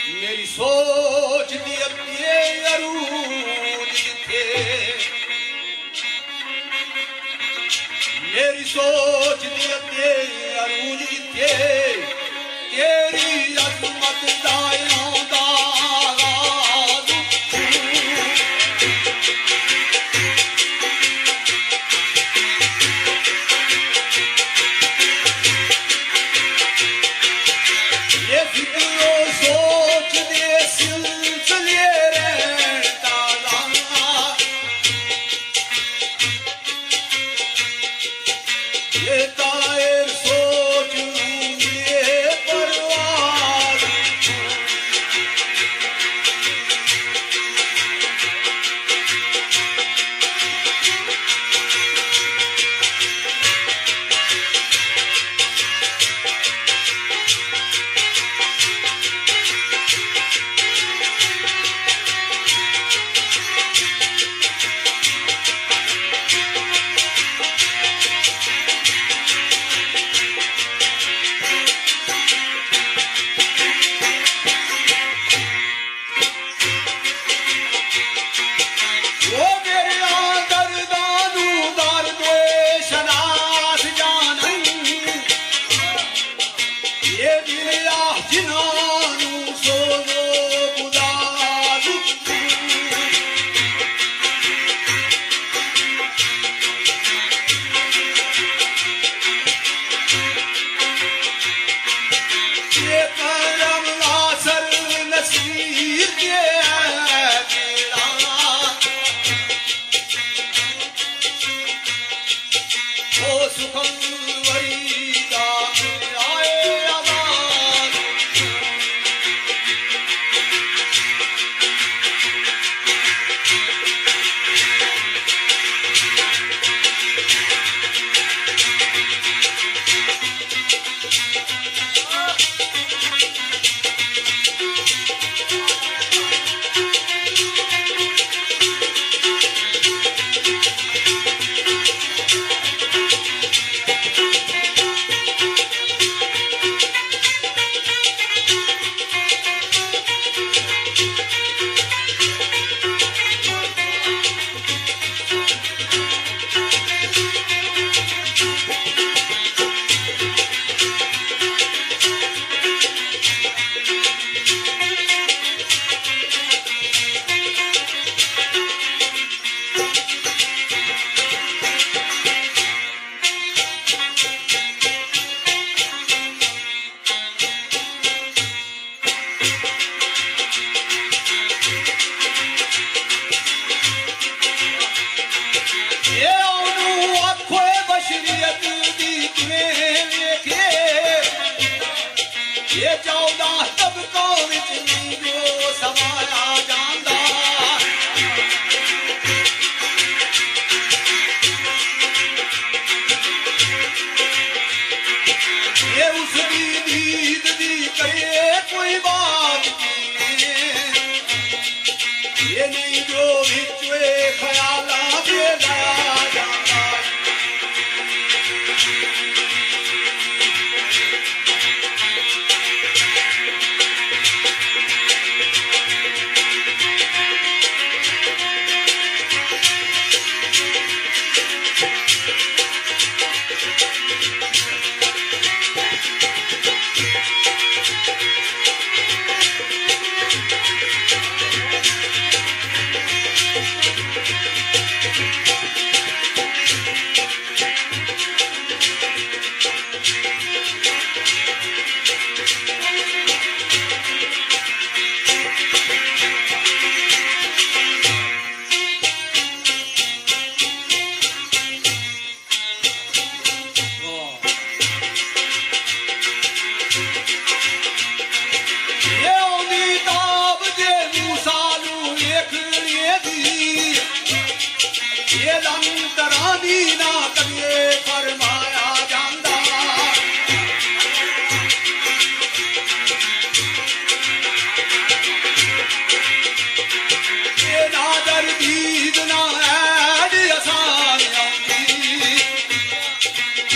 मेरी सोच दी अगे अरूज थे, मेरी सोच दी अगे अरूज थे, तेरी अजमत दायों दा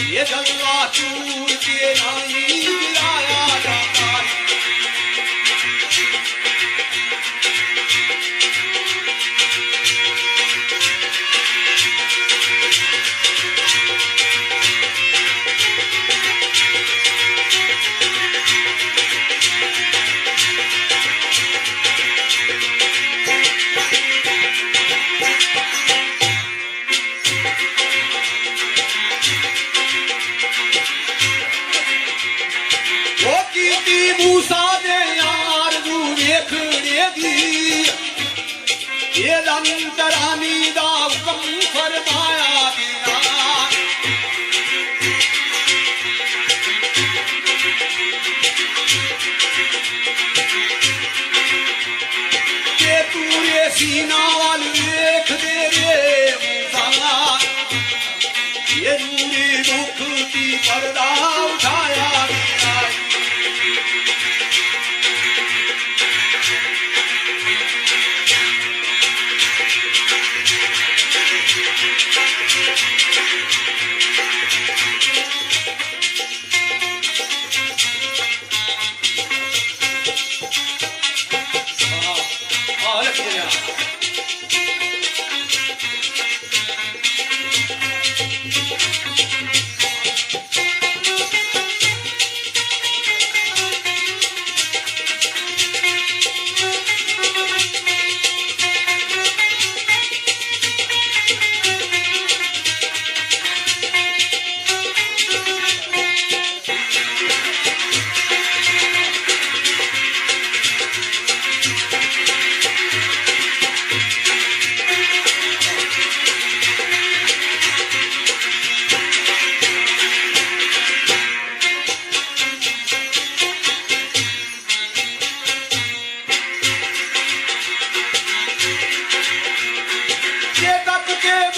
ये जलवा चूर के नहीं गिराया जाता। अंतरानी दा हुक्म फरमाया बिना के तूरे सीना वाल वेख दे रे मूसा ये नूरी दुख की पर्दा उठाया बिना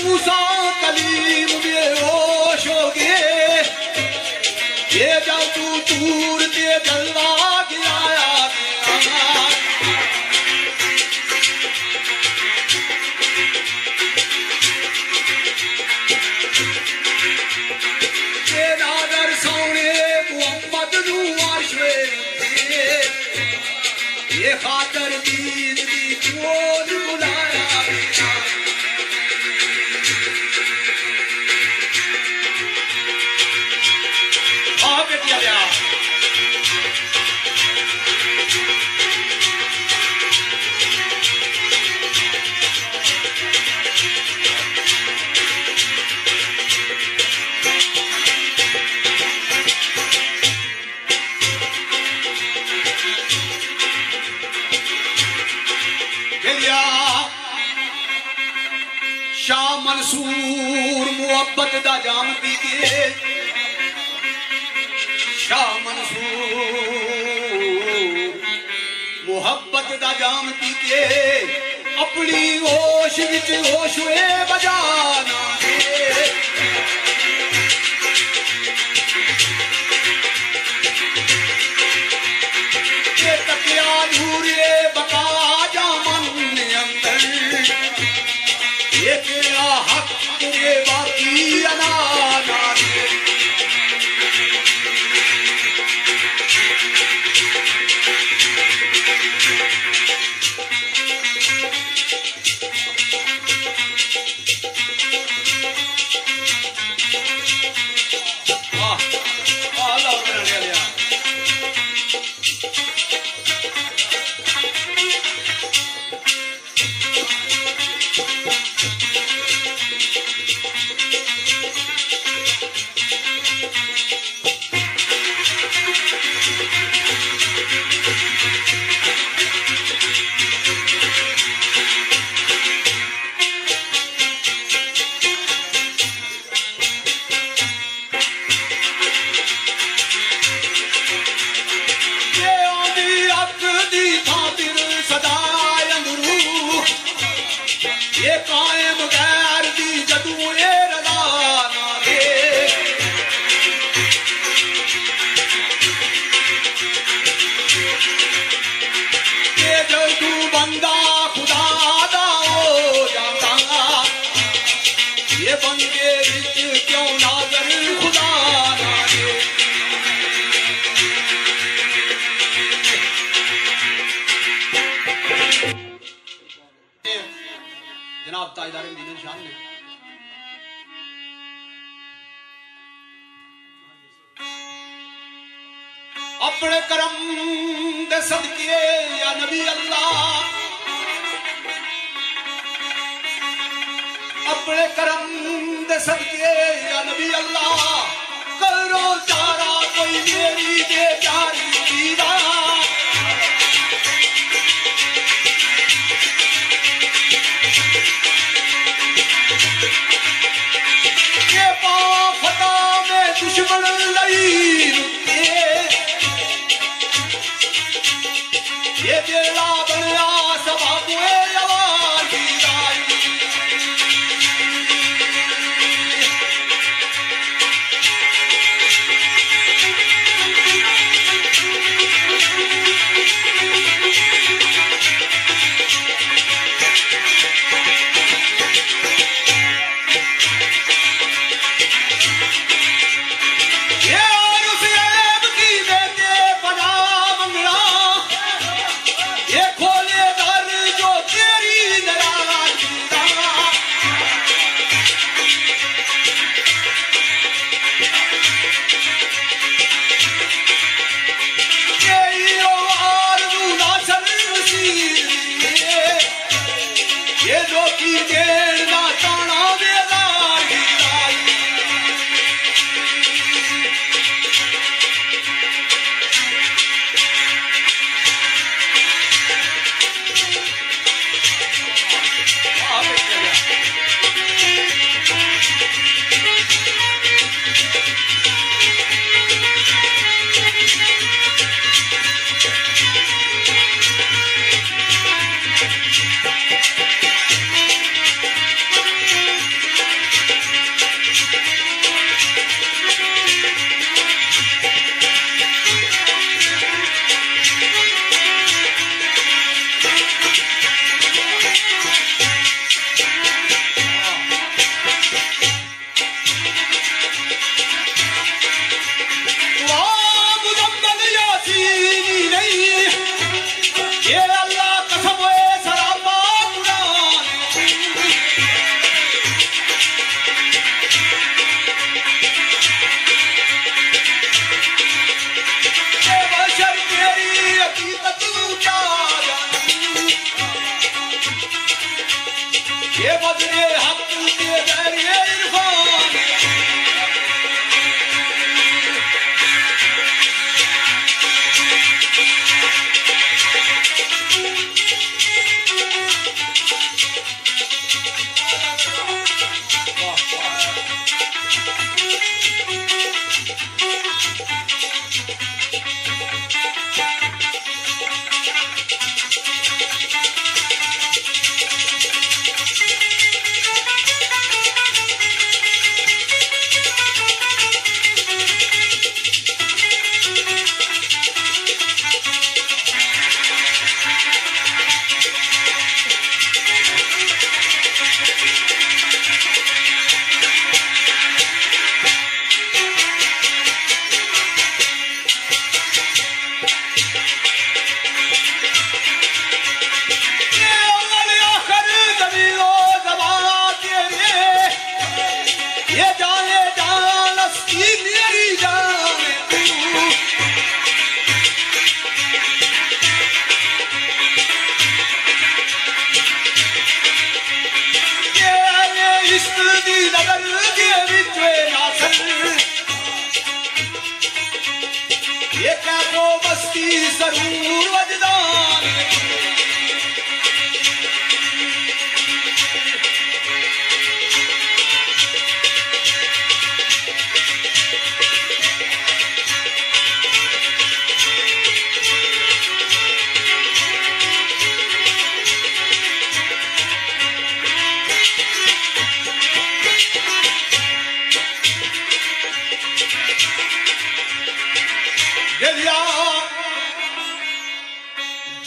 मूसा कलीम बेहोश हो गए ये जब तू दूर ते जलवा गिराया ये नादर सोने मोहम्मद नू आशे ये खातर दीन दी खोज बुलाया शाह मंसूर मुहब्बत दा जाम पी के शाह मंसूर मुहब्बत दा जाम पी के अपनी होश विच होश हुए बजाना ये तकिया नूरे बका जामन अंदर ये तेरा हक तेरे बाकी अनाना जनाब ताजदार मदीना शान ने अपने करम दे सदके या नबी अल्लाह अपने करम दे सदके या नबी अल्लाह करो चारा कोई मेरी दे प्यारी दीदा दुश्मन लई ये बेड़ा बनया सभा कोए आवाज आई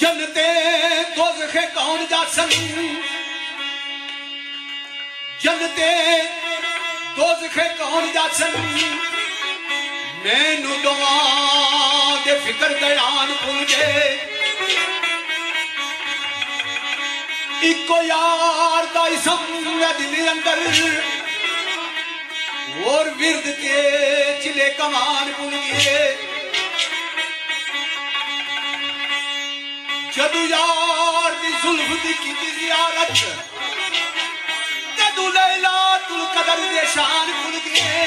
जनते दोज़ख कौन जासन जनते दोज़ख कौन जासन मैनू दुआ दे फिक्र दयान भूल गए इको यार दा इसम दिल अंदर और विरद के चिले कमान भूल गए जदू यार दी जुल्फ दी की जियारत जदू लैला तुल कदर दे शान भूल गए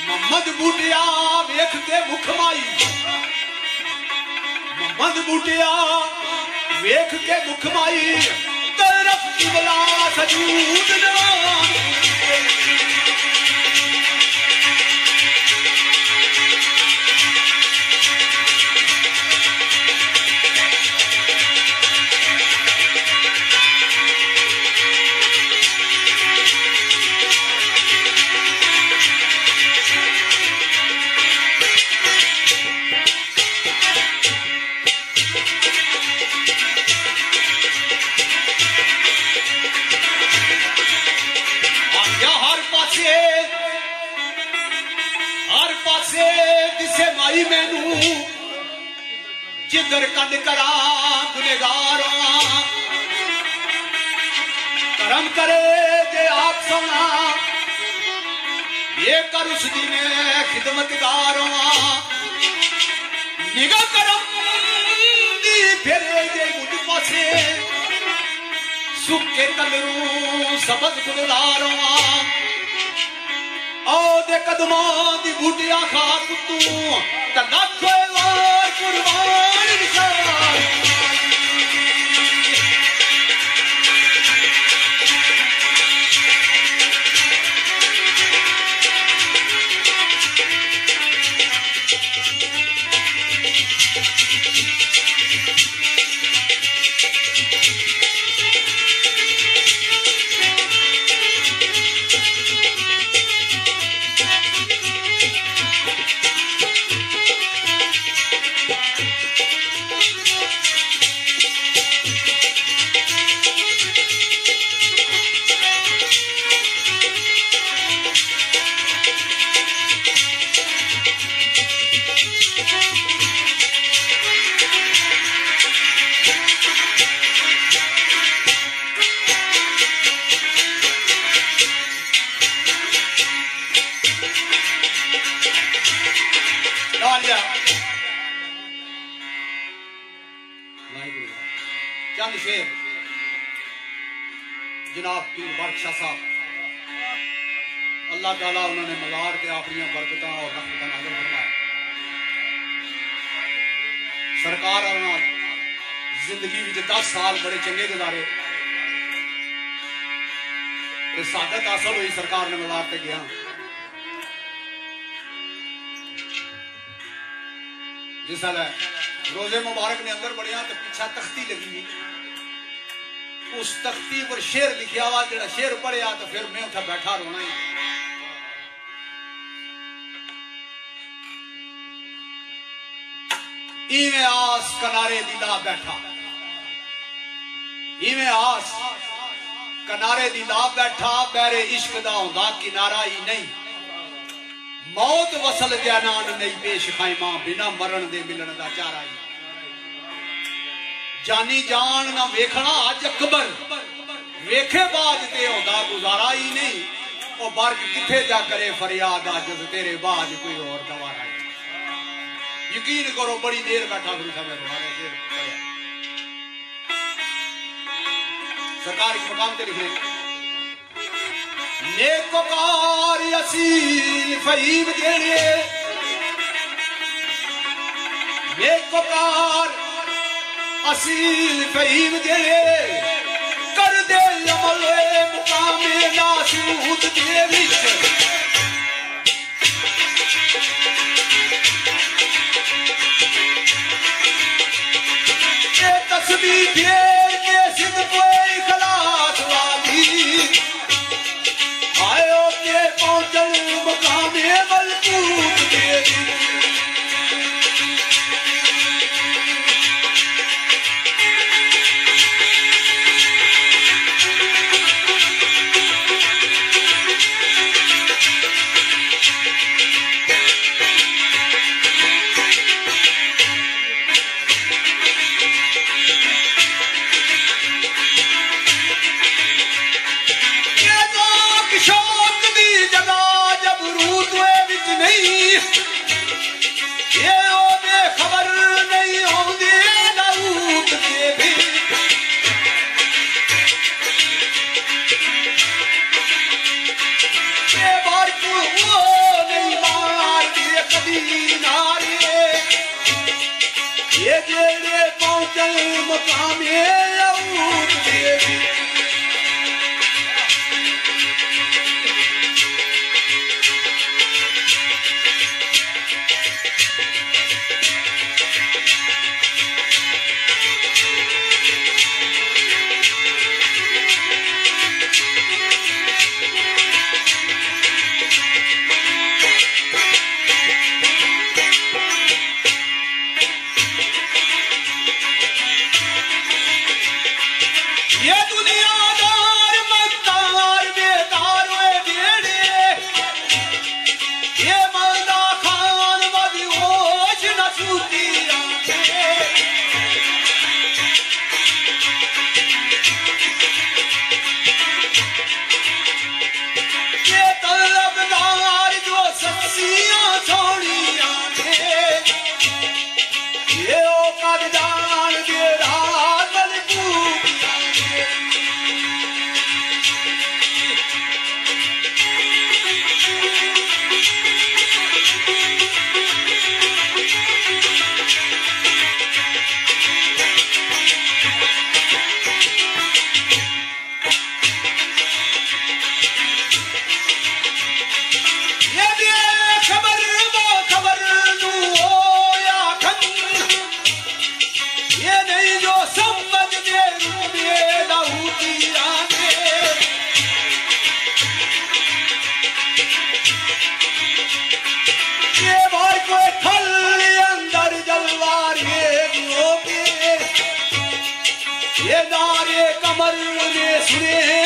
मोहम्मद बूटिया वेख के मुख माई मोहम्मद बूटिया वेख के मुख माई तरफ किबला सजूद नवान आई मैनू जिधर कंड करा गुनेगार करम करे जे आप सोना ये कर उसकी मैं खिदमतगार निगाह करम दी फेरे जे मुझ पासे सुखे कलरू सबक गुलार दे कदमा दी बूटिया खा तू लखो वार कुर्बान चंद शेर जनाब पीर बादशाह साहब अल्लाह ताला उन्होंने मज़ार के अपनी बरकत और रहमत नाज़िल फरमाए। सरकार और जिंदगी में 10 साल बड़े चंगे गुजारे सादत हासिल हुई सरकार ने मज़ार पे गया जिस रोजे मुबारक ने अंदर बढ़िया तो पीछा तख्ती लगी उस तख्ती पर शेर लिखा हुआ जो शेर पढ़िया तो फिर मैं उठा बैठा रोना ही इवें आस किनारे दिला बैठा इवें आस किनारे दिला बैठा बैरे इश्क दा हुंदा किनारा ही नहीं मौत वसल जनान नहीं पेश खाइमा बिना मरण दे मिलन दा चारा ही जानी जान ना वेखना अज अकबर वेखे बाज ते होंदा गुजारा ही नहीं ओ बर्ग किथे जा करे फरियाद अज तेरे बाज कोई और गवारा ही यकीन करो बड़ी देर बैठा गुरु साहब रोहाने शेर सरकार के मकाम ते लिखे नेकोकार असील फहीम जेड़े नेकोकार असील फहीम जेड़े कर दे अमल मुकामे नासूद दे विच ये तस्बीह फेर के सिद्ध कोई खलास वाली आयो के पहुंचल मुकामे मलकूत दे जान दे रात मलकूतिया कमर में सुने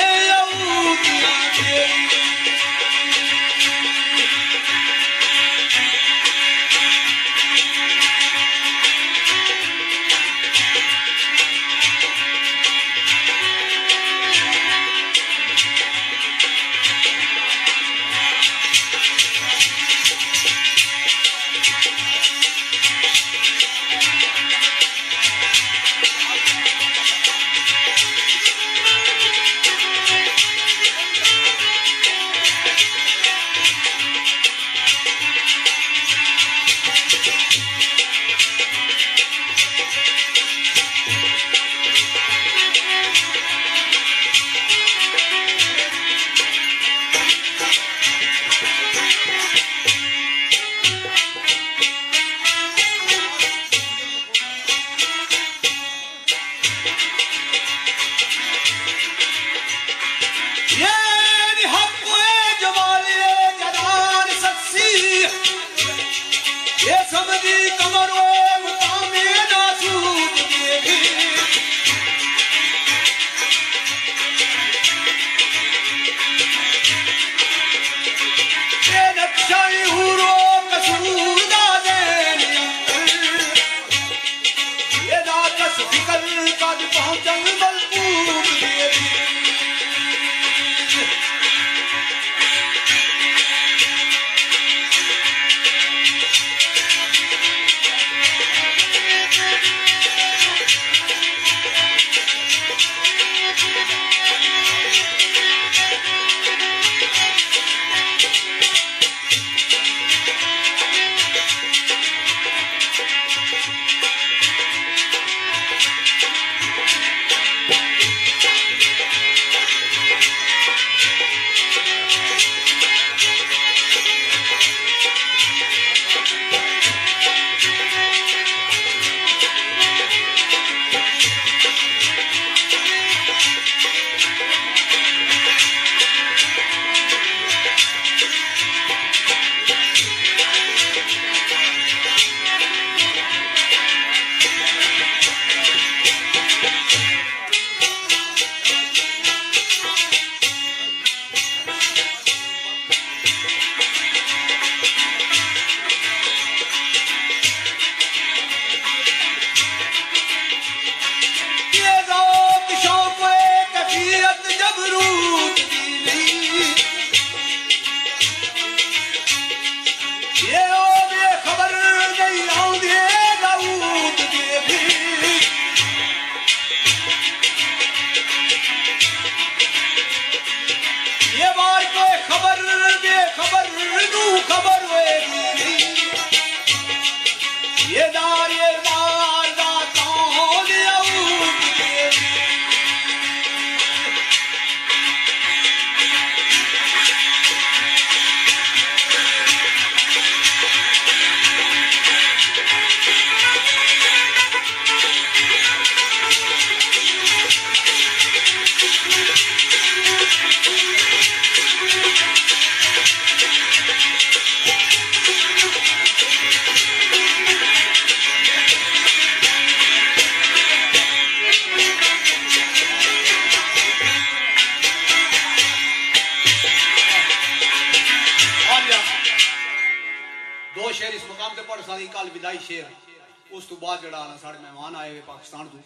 उस तो बाद जड़ा साढ़े मेहमान आए हुए पाकिस्तान तो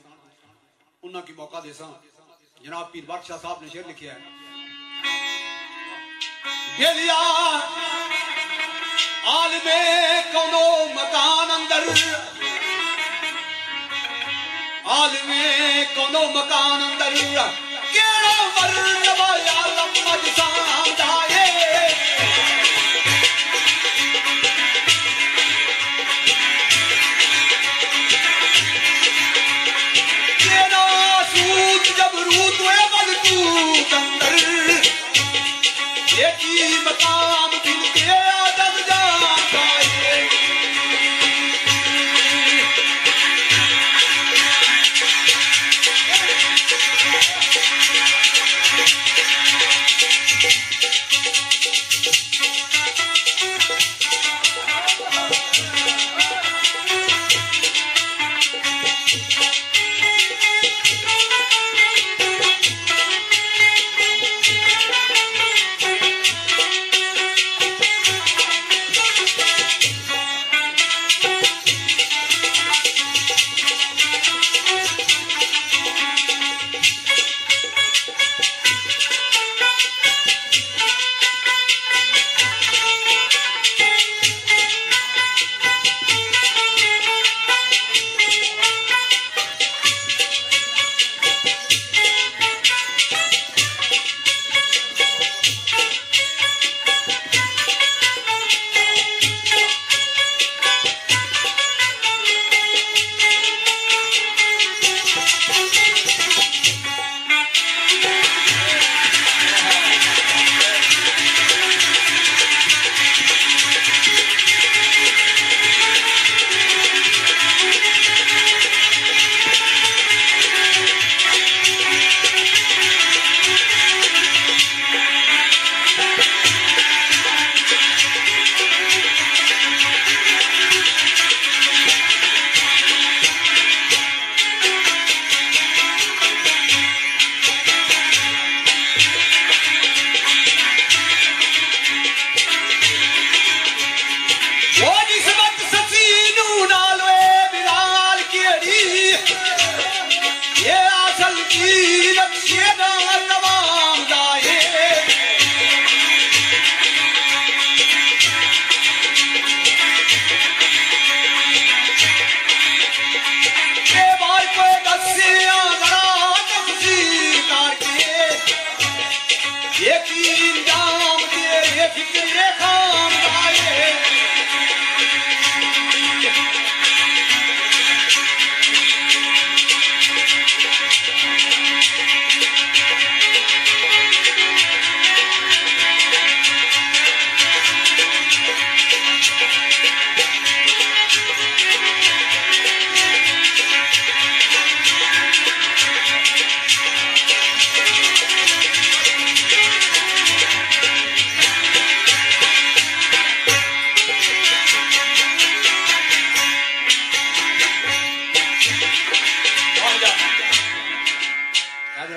उन्होंने की मौका दे सा जनाब पीर बादशाह साहब ने शेर लिखा है गेलिया आलमे कोनो मकान अंदर आलमे कोनो मकान अंदर केड़ो मरतबा आलम मजसाम दाए केना सूत जब रूत वे मलकूत अंदर एक ही मकाम दिल के आदम जान दाए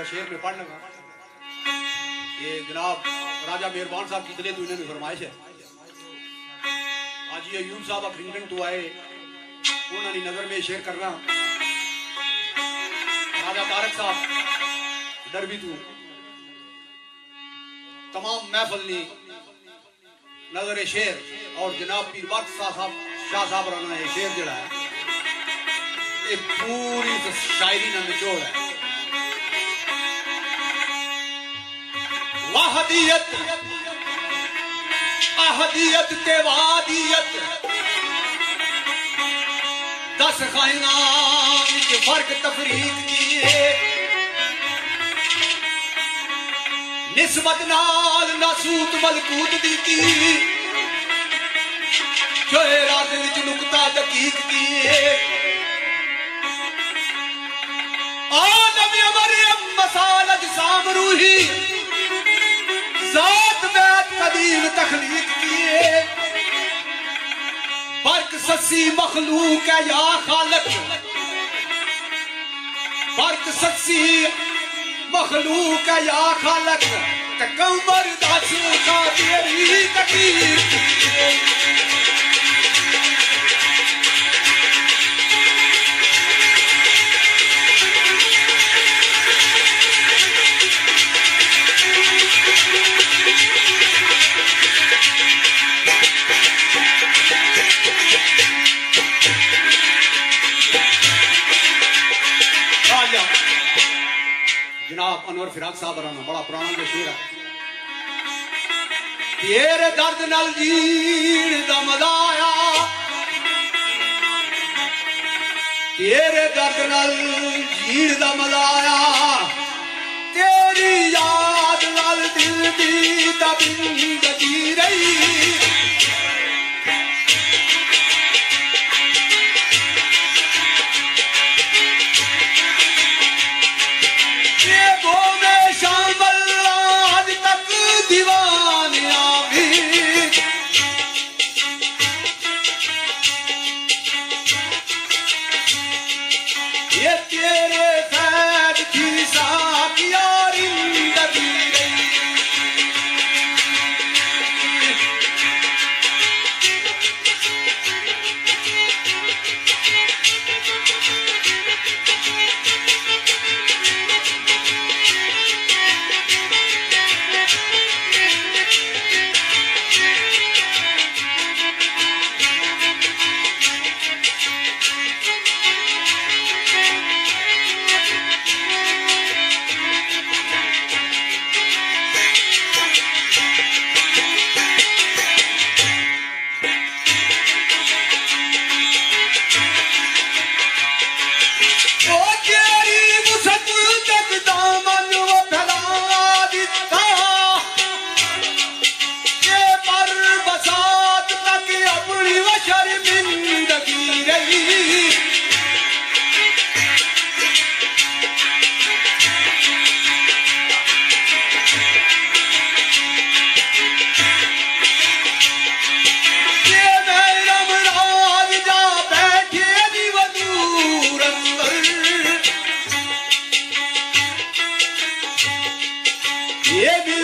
शेर में पढ़ने ये जनाब राजा मेहरबान साहब की दिले तो इन्होंने फरमाइश है आज ये यूब साहब अखरिंगन तो आए उन्होंने नजर में शेर करना राजा तारक साहब डर भी तू तमाम महफल ने नजर शेर और जनाब पीर वक्त शाह साहब राना ये शेर जड़ा है ये पूरी शायरी ना निचोड़ है वाहदियत अहदियत ते वादियत 10 खाइना विच फर्क तफरीक किए निस्बत नाल नासूत मलकूत दी की जो राज विच नुकता दकीक किए आदम मरियम मसालज सामरूही जात बैत कदीम तखलीक किए फर्क सस्सी मखलूक है या खालक फर्क सस्सी मखलूक है या खालक तकबर दास का तेरी तकलीफ जनाब अनवर फिराक साहब राना बड़ा पुराना जो शेर है। तेरे दर्द नाल जीण दा मजा आया, तेरे दर्द नाल जीण दा मजा आया, तेरी याद नाल दिल दी जिंदगी रही। ये भी